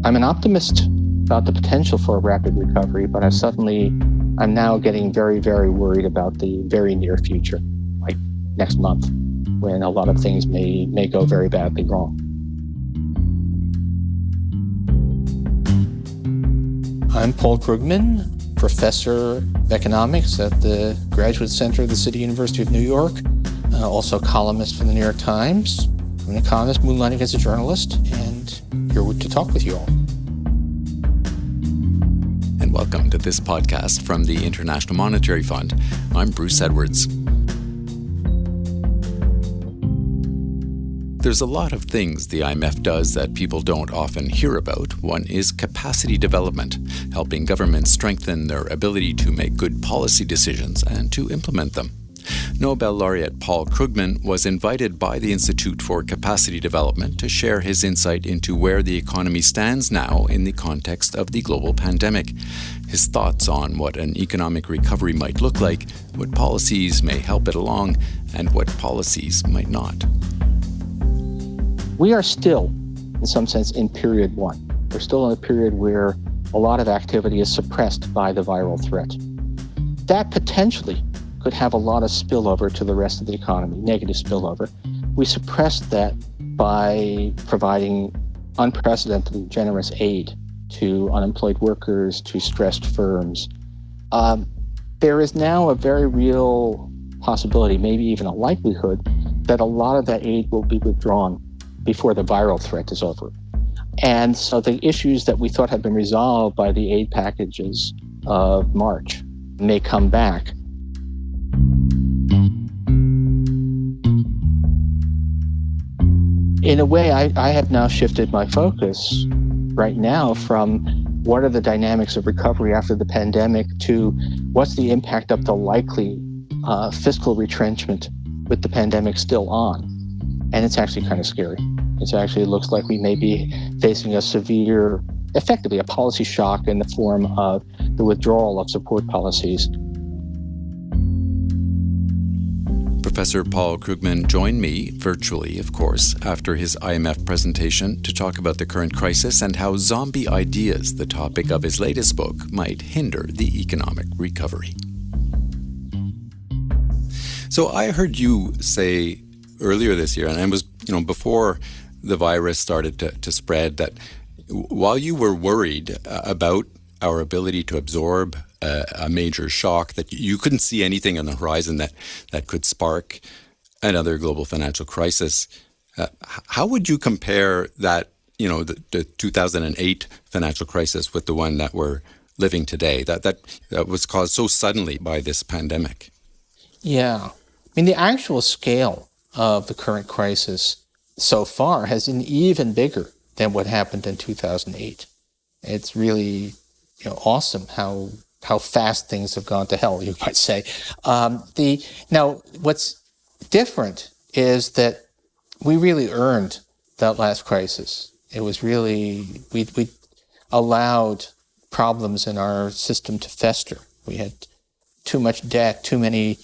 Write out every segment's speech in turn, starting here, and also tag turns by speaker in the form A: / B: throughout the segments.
A: I'm an optimist about the potential for a rapid recovery, but I'm now getting very, very worried about the very near future, like next month, when a lot of things may go very badly wrong. I'm Paul Krugman, professor of economics at the Graduate Center of the City University of New York, also columnist for the New York Times. I'm an economist moonlighting as a journalist, and here to talk with you all.
B: And welcome to this podcast from the International Monetary Fund. I'm Bruce Edwards. There's a lot of things the IMF does that people don't often hear about. One is capacity development, helping governments strengthen their ability to make good policy decisions and to implement them. Nobel laureate Paul Krugman was invited by the Institute for Capacity Development to share his insight into where the economy stands now in the context of the global pandemic. His thoughts on what an economic recovery might look like, what policies may help it along, and what policies might not.
A: We are still, in some sense, in period one. We're still in a period where a lot of activity is suppressed by the viral threat. That potentially could have a lot of spillover to the rest of the economy, negative spillover. We suppressed that by providing unprecedentedly generous aid to unemployed workers, to stressed firms. There is now a very real possibility, maybe even a likelihood, that a lot of that aid will be withdrawn before the viral threat is over. And so the issues that we thought had been resolved by the aid packages of March may come back. In a way, I have now shifted my focus right now from what are the dynamics of recovery after the pandemic to what's the impact of the likely fiscal retrenchment with the pandemic still on. And it's actually kind of scary. It looks like we may be facing a severe, effectively a policy shock in the form of the withdrawal of support policies.
B: Professor Paul Krugman joined me virtually, of course, after his IMF presentation to talk about the current crisis and how zombie ideas, the topic of his latest book, might hinder the economic recovery. So I heard you say earlier this year, and it was, before the virus started to spread, that while you were worried about our ability to absorb a major shock, that you couldn't see anything on the horizon that could spark another global financial crisis, how would you compare that, the 2008 financial crisis with the one that we're living today, that was caused so suddenly by this pandemic?
A: Yeah. The actual scale of the current crisis so far has been even bigger than what happened in 2008. It's really awesome how fast things have gone to hell, you might say. Now, what's different is that we really earned that last crisis. It was really, we allowed problems in our system to fester. We had too much debt, too many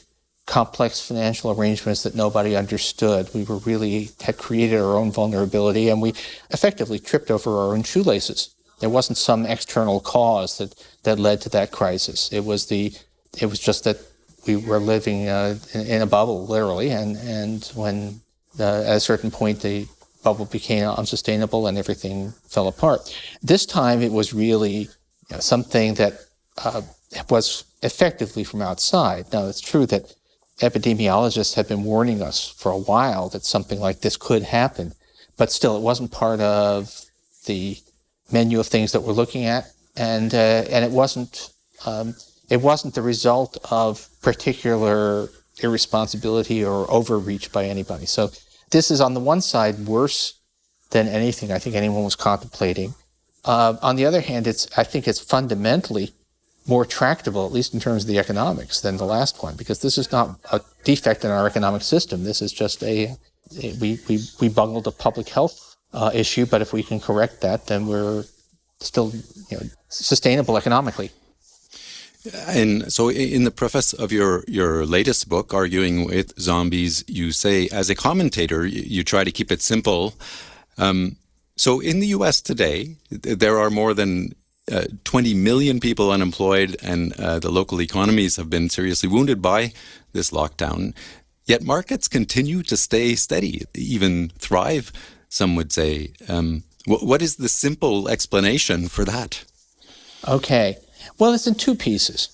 A: complex financial arrangements that nobody understood. We had created our own vulnerability, and we effectively tripped over our own shoelaces. There wasn't some external cause that led to that crisis. It was just that we were living in a bubble, literally, and when at a certain point the bubble became unsustainable and everything fell apart. This time it was really something that was effectively from outside. Now, it's true that epidemiologists have been warning us for a while that something like this could happen, but still it wasn't part of the menu of things that we're looking at, and it wasn't the result of particular irresponsibility or overreach by anybody. So this is on the one side worse than anything I think anyone was contemplating. On the other hand, I think it's fundamentally more tractable, at least in terms of the economics, than the last one, because this is not a defect in our economic system. This is just we bungled a public health issue, but if we can correct that, then we're still sustainable economically.
B: And so in the preface of your latest book, Arguing with Zombies, you say, as a commentator, you try to keep it simple. So in the U.S. today, there are more than 20 million people unemployed, and the local economies have been seriously wounded by this lockdown. Yet markets continue to stay steady, even thrive, some would say. What is the simple explanation for that?
A: Okay. Well, it's in two pieces.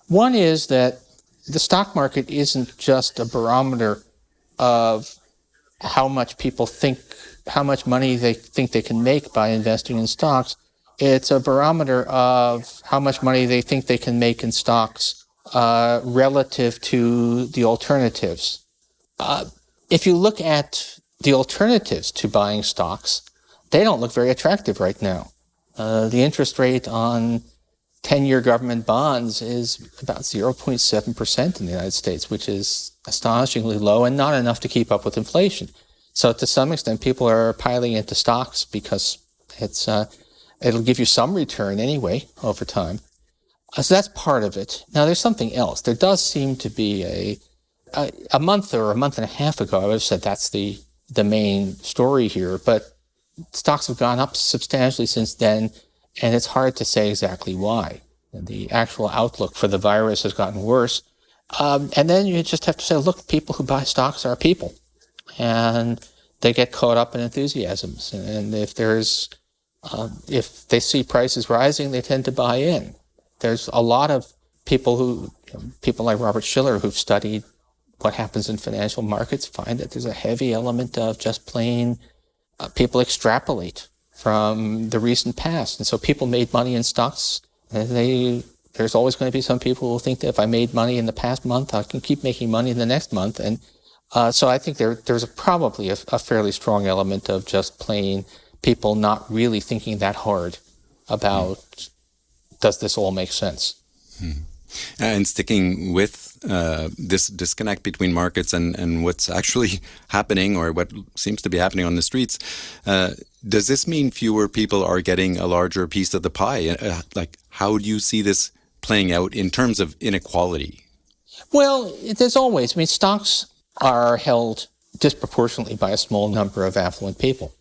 A: One is that the stock market isn't just a barometer of how much people think, how much money they think they can make by investing in stocks. It's a barometer of how much money they think they can make in stocks relative to the alternatives. If you look at the alternatives to buying stocks, they don't look very attractive right now. The interest rate on 10-year government bonds is about 0.7% in the United States, which is astonishingly low and not enough to keep up with inflation. So to some extent, people are piling into stocks because it'll give you some return anyway over time. So that's part of it. Now, there's something else. There does seem to be a month or a month and a half ago, I would have said that's the main story here, but stocks have gone up substantially since then, and it's hard to say exactly why. The actual outlook for the virus has gotten worse. And then you just have to say, look, people who buy stocks are people, and they get caught up in enthusiasms. And if they see prices rising, they tend to buy in. There's a lot of people people like Robert Shiller, who've studied what happens in financial markets, find that there's a heavy element of just plain people extrapolate from the recent past. And so people made money in stocks, and there's always going to be some people who think that if I made money in the past month, I can keep making money in the next month. And so I think there's probably a fairly strong element of just plain people not really thinking that hard about, does this all make sense?
B: And sticking with this disconnect between markets and what's actually happening, or what seems to be happening on the streets, does this mean fewer people are getting a larger piece of the pie? How do you see this playing out in terms of inequality?
A: Well, there's always, stocks are held disproportionately by a small number of affluent people.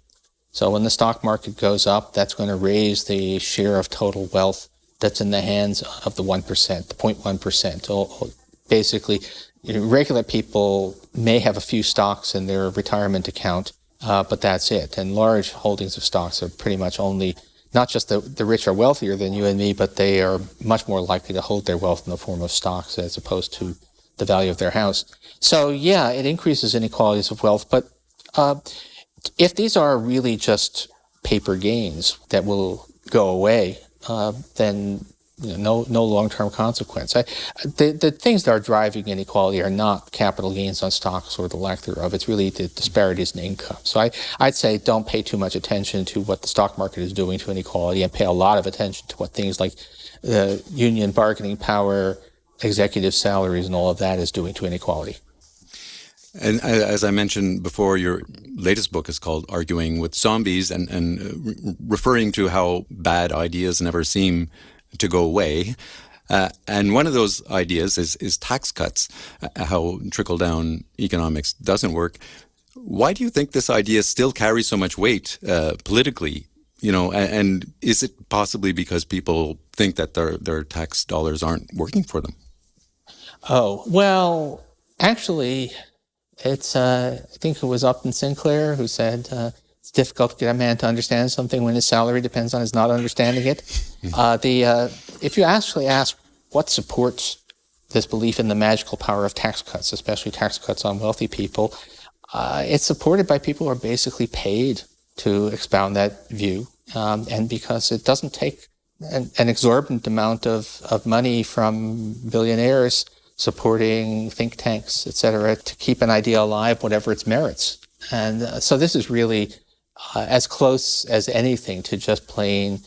A: So when the stock market goes up, that's going to raise the share of total wealth that's in the hands of the 1%, the 0.1%. Basically, regular people may have a few stocks in their retirement account, but that's it. And large holdings of stocks are pretty much only, not just the rich are wealthier than you and me, but they are much more likely to hold their wealth in the form of stocks as opposed to the value of their house. So yeah, it increases inequalities of wealth, but if these are really just paper gains that will go away, then no long-term consequence. The things that are driving inequality are not capital gains on stocks or the lack thereof. It's really the disparities in income. So I'd say don't pay too much attention to what the stock market is doing to inequality, and pay a lot of attention to what things like union bargaining power, executive salaries, and all of that is doing to inequality.
B: And as I mentioned before, your latest book is called Arguing with Zombies, and referring to how bad ideas never seem to go away. And one of those ideas is tax cuts, how trickle-down economics doesn't work. Why do you think this idea still carries so much weight politically? And is it possibly because people think that their tax dollars aren't working for them?
A: Oh, well, actually, it's, I think it was Upton Sinclair who said, it's difficult to get a man to understand something when his salary depends on his not understanding it. If you actually ask what supports this belief in the magical power of tax cuts, especially tax cuts on wealthy people, it's supported by people who are basically paid to expound that view, and because it doesn't take an exorbitant amount of money from billionaires supporting think tanks, et cetera, to keep an idea alive, whatever its merits. And so this is really as close as anything to just plain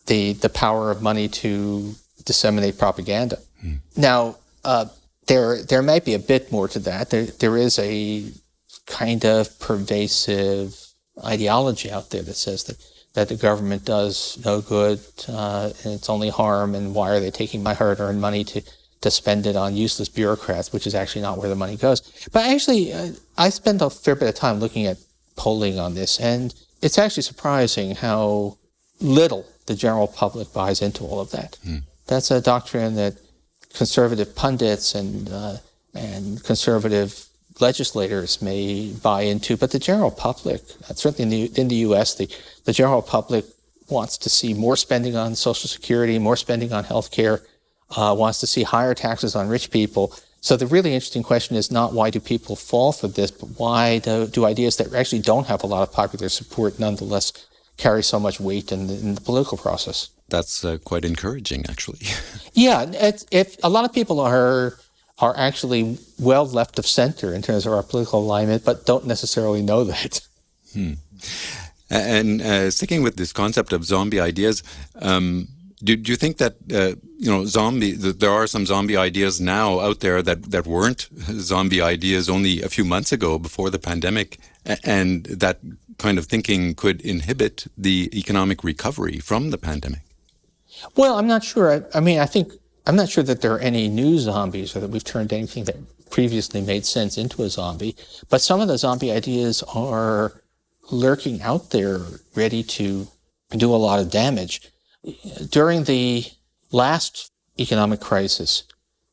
A: the power of money to disseminate propaganda. Now, there might be a bit more to that. There is a kind of pervasive ideology out there that says that the government does no good, and it's only harm, and why are they taking my hard-earned money to spend it on useless bureaucrats, which is actually not where the money goes. But actually, I spent a fair bit of time looking at polling on this, and it's actually surprising how little the general public buys into all of that. That's a doctrine that conservative pundits and conservative legislators may buy into, but the general public, certainly in the U.S., the general public wants to see more spending on Social Security, more spending on health care, wants to see higher taxes on rich people. So the really interesting question is not why do people fall for this, but why do ideas that actually don't have a lot of popular support nonetheless carry so much weight in the political process?
B: That's quite encouraging, actually.
A: Yeah, if a lot of people are actually well left of center in terms of our political alignment, but don't necessarily know that.
B: And sticking with this concept of zombie ideas, do you think that there are some zombie ideas now out there that weren't zombie ideas only a few months ago before the pandemic, and that kind of thinking could inhibit the economic recovery from the pandemic?
A: Well, I'm not sure. I'm not sure that there are any new zombies or that we've turned anything that previously made sense into a zombie. But some of the zombie ideas are lurking out there, ready to do a lot of damage. During the last economic crisis,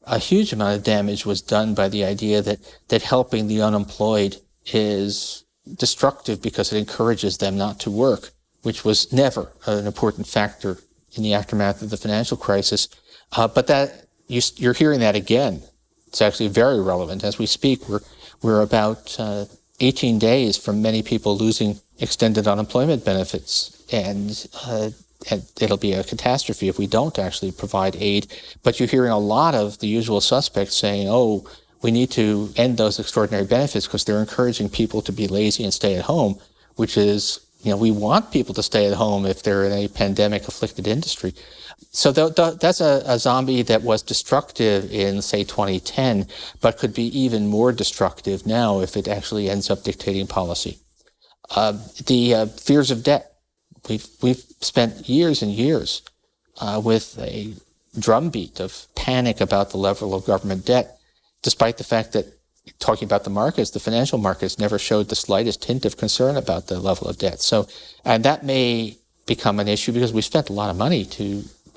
A: a huge amount of damage was done by the idea that helping the unemployed is destructive because it encourages them not to work, which was never an important factor in the aftermath of the financial crisis. But that you're hearing that again. It's actually very relevant. As we speak, we're about 18 days from many people losing extended unemployment benefits, and it'll be a catastrophe if we don't actually provide aid. But you're hearing a lot of the usual suspects saying, "Oh, we need to end those extraordinary benefits because they're encouraging people to be lazy and stay at home," which is, we want people to stay at home if they're in a pandemic-afflicted industry. So that's a zombie that was destructive in, say, 2010, but could be even more destructive now if it actually ends up dictating policy. The fears of debt. We've spent years and years with a drumbeat of panic about the level of government debt, despite the fact that, talking about the markets, the financial markets never showed the slightest hint of concern about the level of debt. So, and that may become an issue because we spent a lot of money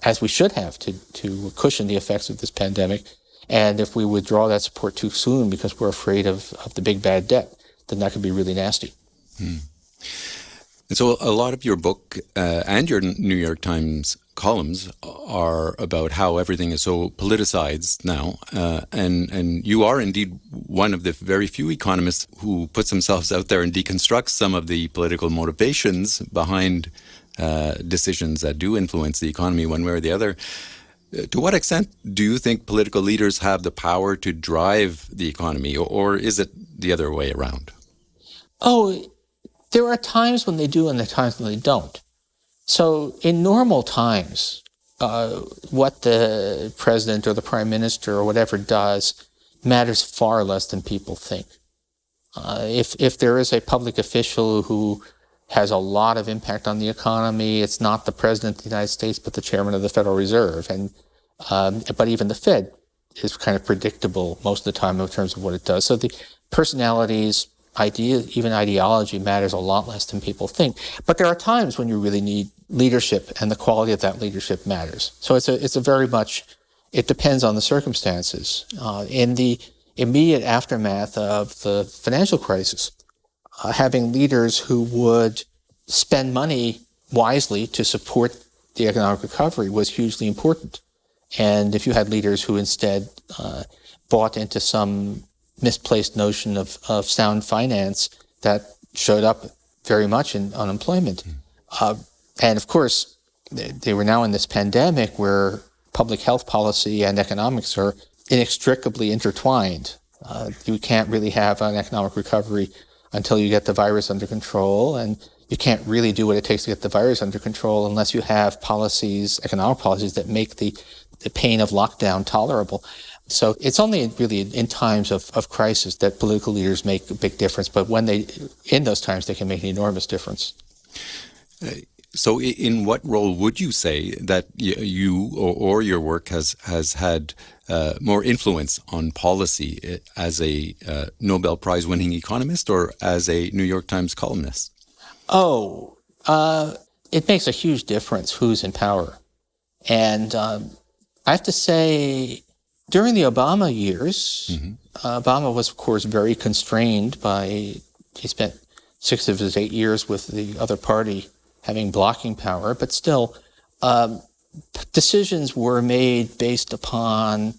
A: as we should have, to cushion the effects of this pandemic. And if we withdraw that support too soon because we're afraid of the big bad debt, then that could be really nasty.
B: And so a lot of your book and your New York Times columns are about how everything is so politicized now. And you are indeed one of the very few economists who puts themselves out there and deconstructs some of the political motivations behind decisions that do influence the economy one way or the other. To what extent do you think political leaders have the power to drive the economy, or is it the other way around?
A: Oh, there are times when they do and there are times when they don't. So in normal times, what the president or the prime minister or whatever does matters far less than people think. If there is a public official who has a lot of impact on the economy, it's not the president of the United States, but the chairman of the Federal Reserve. But even the Fed is kind of predictable most of the time in terms of what it does. So the personalities, even ideology matters a lot less than people think. But there are times when you really need leadership, and the quality of that leadership matters. So it's a very much, it depends on the circumstances. In the immediate aftermath of the financial crisis, having leaders who would spend money wisely to support the economic recovery was hugely important. And if you had leaders who instead bought into some misplaced notion of sound finance, that showed up very much in unemployment. And of course, they were now in this pandemic where public health policy and economics are inextricably intertwined. You can't really have an economic recovery until you get the virus under control, and you can't really do what it takes to get the virus under control unless you have policies, economic policies, that make the pain of lockdown tolerable. So it's only really in times of crisis that political leaders make a big difference, but in those times, they can make an enormous difference.
B: So in what role would you say that you or your work has had more influence on policy as a Nobel Prize winning economist or as a New York Times columnist?
A: Oh, it makes a huge difference who's in power. And I have to say, during the Obama years, Obama was, of course, very constrained by, he spent 6 of his 8 years with the other party having blocking power, but still, decisions were made based upon,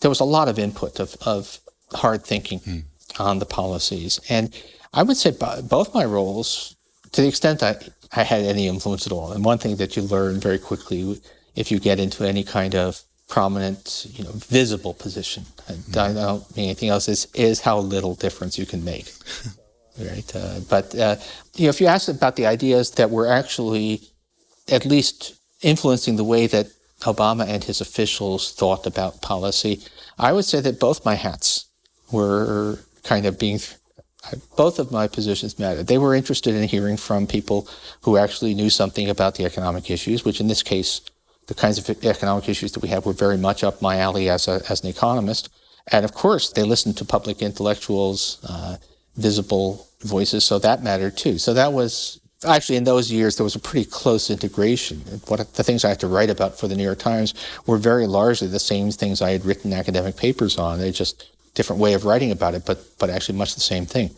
A: there was a lot of input of hard thinking on the policies. And I would say both my roles, to the extent I had any influence at all, and one thing that you learn very quickly if you get into any kind of prominent, visible position, I don't mean anything else, is how little difference you can make. Right? But if you ask about the ideas that were actually at least influencing the way that Obama and his officials thought about policy, I would say that both my hats were kind of both of my positions mattered. They were interested in hearing from people who actually knew something about the economic issues, which in this case, the kinds of economic issues that we have were very much up my alley as an economist. And of course, they listened to public intellectuals, visible voices, so that mattered too. So that was, actually in those years, there was a pretty close integration. The things I had to write about for the New York Times were very largely the same things I had written academic papers on. They just different way of writing about it, but actually much the same thing.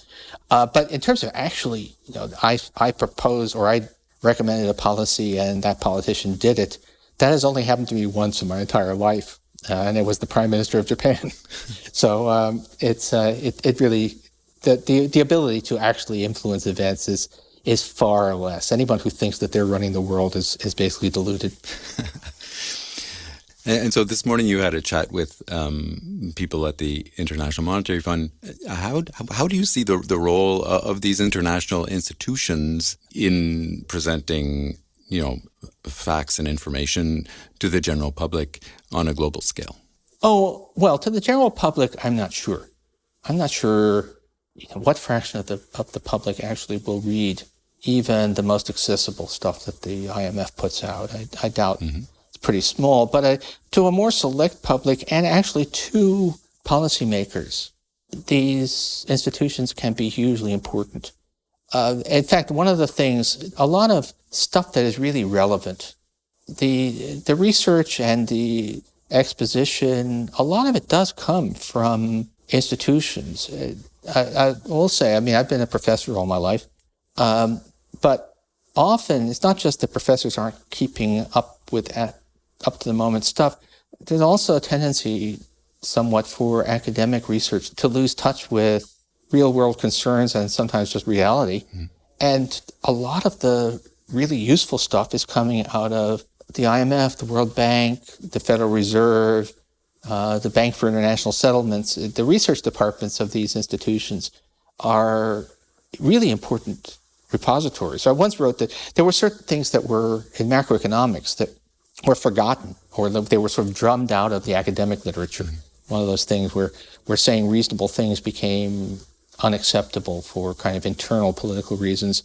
A: But in terms of actually, I proposed or I recommended a policy and that politician did it, that has only happened to me once in my entire life, and it was the Prime Minister of Japan. So it really, the ability to actually influence events is far less. Anyone who thinks that they're running the world is basically deluded.
B: And so this morning you had a chat with people at the International Monetary Fund. How do you see the role of these international institutions in presenting, facts and information to the general public on a global scale?
A: Oh, well, to the general public, I'm not sure. I'm not sure what fraction of the public actually will read even the most accessible stuff that the IMF puts out. I doubt. Pretty small, but to a more select public and actually to policymakers, these institutions can be hugely important. In fact, one of the things, a lot of stuff that is really relevant, the research and the exposition, a lot of it does come from institutions. I will say, I've been a professor all my life, but often it's not just that professors aren't keeping up with up to the moment stuff. There's also a tendency somewhat for academic research to lose touch with real world concerns and sometimes just reality. And a lot of the really useful stuff is coming out of the IMF, the World Bank, the Federal Reserve, the Bank for International Settlements. The research departments of these institutions are really important repositories. So I once wrote that there were certain things that were in macroeconomics that were forgotten, or they were sort of drummed out of the academic literature. One of those things where saying reasonable things became unacceptable for kind of internal political reasons.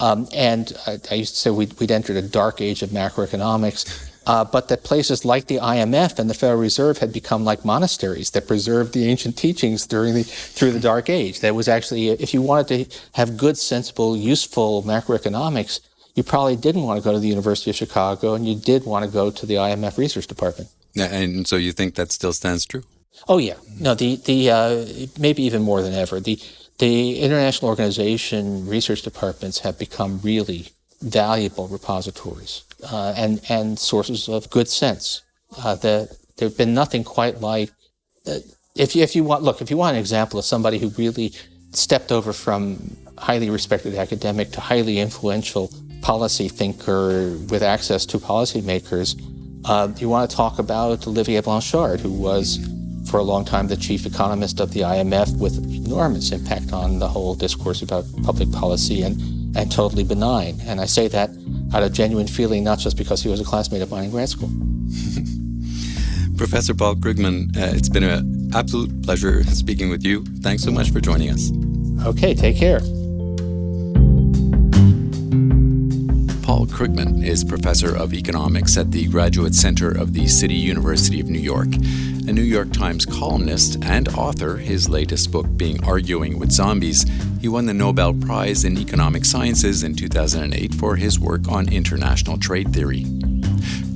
A: And I used to say we'd entered a dark age of macroeconomics, but that places like the IMF and the Federal Reserve had become like monasteries that preserved the ancient teachings through the dark age. That was actually, if you wanted to have good, sensible, useful macroeconomics, you probably didn't want to go to the University of Chicago, and you did want to go to the IMF Research Department.
B: And so you think that still stands true?
A: Oh yeah, no. The maybe even more than ever. The international organization research departments have become really valuable repositories and sources of good sense. There've been nothing quite like. If you want an example of somebody who really stepped over from highly respected academic to highly influential policy thinker with access to policymakers, you want to talk about Olivier Blanchard, who was for a long time the chief economist of the IMF with enormous impact on the whole discourse about public policy and totally benign. And I say that out of genuine feeling, not just because he was a classmate of mine in grad school.
B: Professor Paul Krugman, it's been an absolute pleasure speaking with you. Thanks so much for joining us.
A: Okay, take care.
B: Paul Krugman is professor of economics at the Graduate Center of the City University of New York, a New York Times columnist and author, his latest book being Arguing with Zombies. He won the Nobel Prize in Economic Sciences in 2008 for his work on international trade theory.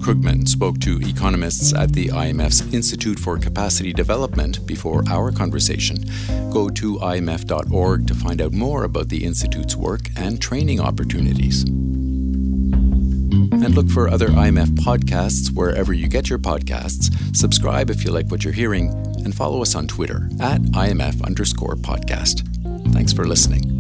B: Krugman spoke to economists at the IMF's Institute for Capacity Development before our conversation. Go to imf.org to find out more about the Institute's work and training opportunities. And look for other IMF podcasts wherever you get your podcasts. Subscribe if you like what you're hearing, and follow us on Twitter @IMF_podcast. Thanks for listening.